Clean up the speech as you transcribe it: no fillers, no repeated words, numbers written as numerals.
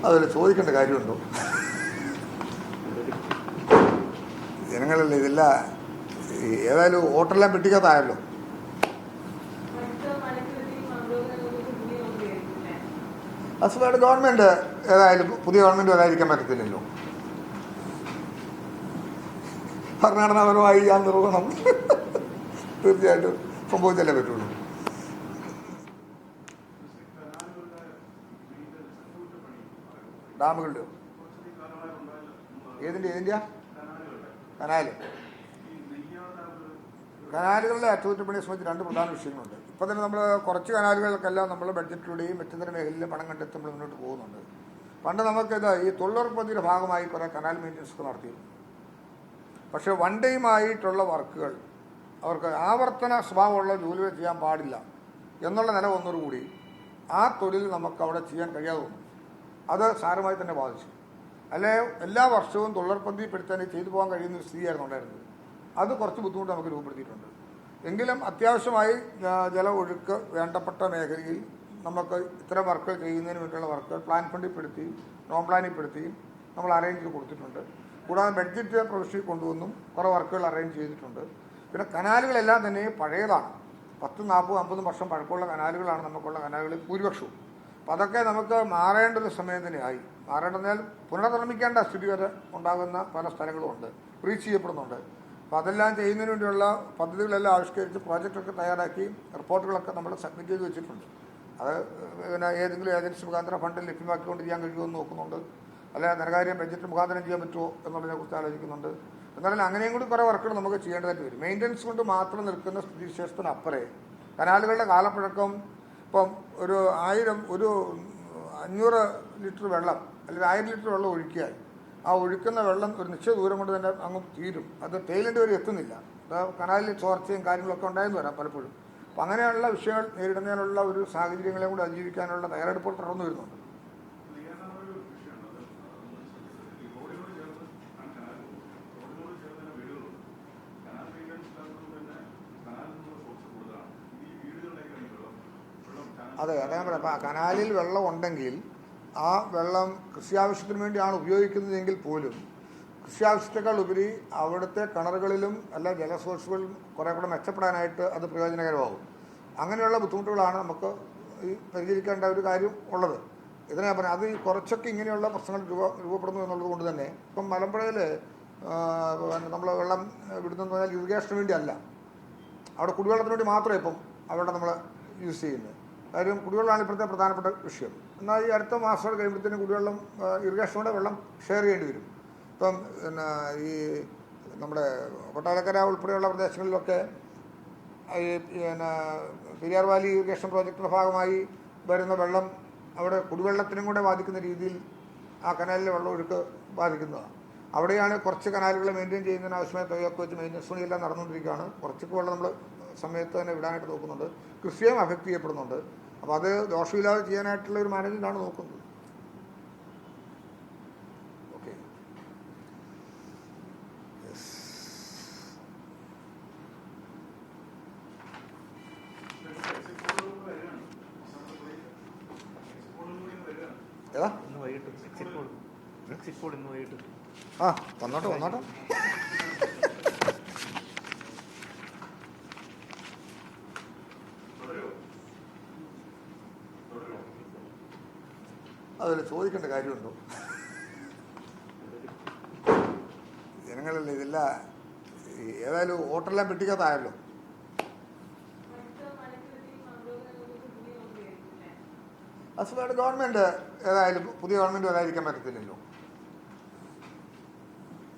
അതിൽ ചോദിക്കേണ്ട കാര്യമുണ്ടോ? ജനങ്ങളല്ലേ ഇതെല്ലാം ഏതായാലും വോട്ടെല്ലാം വെട്ടിക്കകത്തായല്ലോ. അസുഖമായിട്ട് ഗവൺമെൻറ് ഏതായാലും പുതിയ ഗവൺമെൻറ് വരാതിരിക്കാൻ പറ്റത്തില്ലല്ലോ. ഭരണഘടനാപരമായി ആ നിർവഹണം തീർച്ചയായിട്ടും സംഭവിച്ചല്ലേ പറ്റുള്ളൂ. ഡാമുകളുടെ ഏതിൻ്റെയാ? കനാലുകളുടെ അറ്റകുറ്റപ്പണിയെ സംബന്ധിച്ച് രണ്ട് പ്രധാന വിഷയങ്ങളുണ്ട്. ഇപ്പം തന്നെ നമ്മൾ കുറച്ച് കനാലുകൾക്കെല്ലാം നമ്മൾ ബഡ്ജറ്റിലൂടെയും മറ്റു മേഖലയിലെ പണം കണ്ടെത്തി നമ്മൾ മുന്നോട്ട് പോകുന്നുണ്ട്. പണ്ട് നമുക്കിത് ഈ തൊഴിലുറപ്പ് പദ്ധതിയുടെ ഭാഗമായി കുറേ കനാൽ മെയിൻ്റനൻസ് ഒക്കെ നടത്തിയിരുന്നു. പക്ഷേ വൺ ടൈമായിട്ടുള്ള വർക്കുകൾ അവർക്ക് ആവർത്തന സ്വഭാവമുള്ള ജോലികൾ ചെയ്യാൻ പാടില്ല എന്നുള്ള നില വന്നതോടുകൂടി ആ തൊഴിൽ നമുക്ക് അവിടെ ചെയ്യാൻ കഴിയാതെ വന്നു. അത് സാരമായി തന്നെ ബാധിച്ചു. അല്ലെ എല്ലാ വർഷവും തൊഴിലുറപ്പ് പദ്ധതിപ്പെടുത്താൻ ചെയ്തു പോകാൻ കഴിയുന്ന ഒരു സ്ഥിതിയായിരുന്നു ഉണ്ടായിരുന്നത്. അത് കുറച്ച് ബുദ്ധിമുട്ട് നമുക്ക് രൂപപ്പെടുത്തിയിട്ടുണ്ട്. എങ്കിലും അത്യാവശ്യമായി ജല ഒഴുക്ക് വേണ്ടപ്പെട്ട മേഖലയിൽ നമുക്ക് ഇത്തരം വർക്കുകൾ ചെയ്യുന്നതിന് വേണ്ടിയുള്ള വർക്കുകൾ പ്ലാൻ ഫണ്ടിൽപ്പെടുത്തിയും നോൺ പ്ലാനിൽപ്പെടുത്തിയും നമ്മൾ അറേഞ്ച് ചെയ്ത് കൊടുത്തിട്ടുണ്ട്. കൂടാതെ ബഡ്ജറ്റ് പ്രൊവിഷനിൽ കൊണ്ടുവന്നും കുറേ വർക്കുകൾ അറേഞ്ച് ചെയ്തിട്ടുണ്ട്. പിന്നെ കനാലുകളെല്ലാം തന്നെ പഴയതാണ്. 10, 40, 50 വർഷം പഴക്കമുള്ള കനാലുകളാണ് നമുക്കുള്ള കനാലുകളിൽ ഭൂരിപക്ഷവും. അപ്പം അതൊക്കെ നമുക്ക് മാറേണ്ട ഒരു സമയം തന്നെയായി. മാറേണ്ടതിനാൽ പുനർനിർമ്മിക്കേണ്ട സ്ഥിതി വരെ ഉണ്ടാകുന്ന പല സ്ഥലങ്ങളും ഉണ്ട്, റീച്ച് ചെയ്യപ്പെടുന്നുണ്ട്. അപ്പോൾ അതെല്ലാം ചെയ്യുന്നതിന് വേണ്ടിയുള്ള പദ്ധതികളെല്ലാം ആവിഷ്കരിച്ച് പ്രോജക്റ്റൊക്കെ തയ്യാറാക്കി റിപ്പോർട്ടുകളൊക്കെ നമ്മൾ സബ്മിറ്റ് ചെയ്ത് വെച്ചിട്ടുണ്ട്. അത് പിന്നെ ഏതെങ്കിലും ഏജൻസി മുഖാന്തരം ഫണ്ട് ലഭ്യമാക്കിക്കൊണ്ട് ചെയ്യാൻ കഴിയുമെന്ന് നോക്കുന്നുണ്ട്. അല്ലെ ധനകാര്യം ബഡ്ജറ്റ് മുഖാന്തരം ചെയ്യാൻ പറ്റുമോ എന്നുള്ളതിനെക്കുറിച്ച് ആലോചിക്കുന്നുണ്ട്. എന്നാലും അങ്ങനെയും കൂടി കുറേ വർക്കുകൾ നമുക്ക് ചെയ്യേണ്ടതായിട്ട് വരും. മെയിൻ്റനൻസ് കൊണ്ട് മാത്രം നിൽക്കുന്ന സ്ഥിതിവിശേഷത്തിനപ്പുറേ കനാലുകളുടെ കാലപ്പഴക്കം ഇപ്പം ഒരു 500 ലിറ്റർ വെള്ളം അല്ലെങ്കിൽ 1000 ലിറ്റർ വെള്ളം ഒഴുക്കിയാൽ ആ ഒഴുക്കുന്ന വെള്ളം ഒരു നിശ്ചിത ദൂരം കൊണ്ട് തന്നെ അങ്ങ് തീരും. അത് ടൈലൻ്റ് വരെ എത്തുന്നില്ല. കനാലിൽ ചോർച്ചയും കാര്യങ്ങളൊക്കെ ഉണ്ടായെന്ന് വരാം പലപ്പോഴും. അപ്പം അങ്ങനെയുള്ള വിഷയങ്ങൾ നേരിടുന്നതിനുള്ള ഒരു സാഹചര്യങ്ങളെ കൂടി അതിജീവിക്കാനുള്ള തയ്യാറെടുപ്പുകൾ തുടർന്നു വരുന്നുണ്ട്. അതെ, ഞാൻ പറയാം. അപ്പം കനാലിൽ വെള്ളം ഉണ്ടെങ്കിൽ ആ വെള്ളം കൃഷി ആവശ്യത്തിന് വേണ്ടിയാണ് ഉപയോഗിക്കുന്നതെങ്കിൽ പോലും കൃഷി ആവശ്യത്തേക്കാൾ ഉപരി അവിടുത്തെ കിണറുകളിലും അല്ല ജലസ്രോതസ്സുകളിലും കുറേ കൂടെ മെച്ചപ്പെടാനായിട്ട് അത് പ്രയോജനകരമാകും. അങ്ങനെയുള്ള ബുദ്ധിമുട്ടുകളാണ് നമുക്ക് ഈ പരിഹരിക്കേണ്ട ഒരു കാര്യം ഉള്ളത്. ഇതിനെ പറഞ്ഞാൽ അത് കുറച്ചൊക്കെ ഇങ്ങനെയുള്ള പ്രശ്നങ്ങൾ രൂപപ്പെടുന്നു എന്നുള്ളത് കൊണ്ട് തന്നെ ഇപ്പം മലമ്പുഴയിൽ നമ്മൾ വെള്ളം വിടുന്നതെന്ന് പറഞ്ഞാൽ ഇറിഗേഷന് വേണ്ടി അല്ല, അവിടെ കുടിവെള്ളത്തിന് വേണ്ടി മാത്രമേ ഇപ്പം അവിടെ നമ്മൾ യൂസ് ചെയ്യുന്നത്. കാര്യം കുടിവെള്ളമാണ് ഇപ്പോഴത്തെ പ്രധാനപ്പെട്ട വിഷയം. എന്നാൽ ഈ അടുത്ത മാസം കഴിയുമ്പോഴത്തേനും കുടിവെള്ളം ഇറിഗേഷനോടെ വെള്ളം ഷെയർ ചെയ്യേണ്ടി വരും. ഇപ്പം പിന്നെ ഈ നമ്മുടെ കൊട്ടാരക്കര ഉൾപ്പെടെയുള്ള പ്രദേശങ്ങളിലൊക്കെ ഈ പിന്നെ പെരിയാർ വാലി ഇറിഗേഷൻ പ്രോജക്റ്റിൻ്റെ ഭാഗമായി വരുന്ന വെള്ളം അവിടെ കുടിവെള്ളത്തിനും കൂടെ ബാധിക്കുന്ന രീതിയിൽ ആ കനാലിലെ വെള്ളം ഒഴുക്ക് ബാധിക്കുന്നതാണ്. അവിടെയാണ് കുറച്ച് കനാലുകൾ മെയിൻറ്റെയിൻ ചെയ്യുന്നതിന് ആവശ്യമായ തുകയൊക്കെ വെച്ച് മെയിൻ്റനൻസ് പണിയെല്ലാം നടന്നുകൊണ്ടിരിക്കുകയാണ്. കുറച്ചൊക്കെ വെള്ളം നമ്മൾ സമയത്ത് തന്നെ വിടാനായിട്ട് നോക്കുന്നുണ്ട്. കൃഷിയും അഫക്റ്റ് ചെയ്യപ്പെടുന്നുണ്ട്. അപ്പോൾ അത് ദോഷമില്ലാതെ ചെയ്യാനായിട്ടുള്ള ഒരു മാനേജ്മെൻ്റാണ് നോക്കുന്നത്. ഓക്കെ, ഏതാ ആ വന്നോട്ടെ വന്നോട്ടെ. അതിൽ ചോദിക്കേണ്ട കാര്യമുണ്ടോ? ജനങ്ങളല്ലേ ഇതെല്ലാം ഏതായാലും വോട്ടെല്ലാം വെട്ടിക്കകത്തായല്ലോ. അസുഖമായിട്ട് ഗവൺമെൻറ് ഏതായാലും പുതിയ ഗവൺമെൻറ് വരാതിരിക്കാൻ പറ്റത്തില്ലല്ലോ.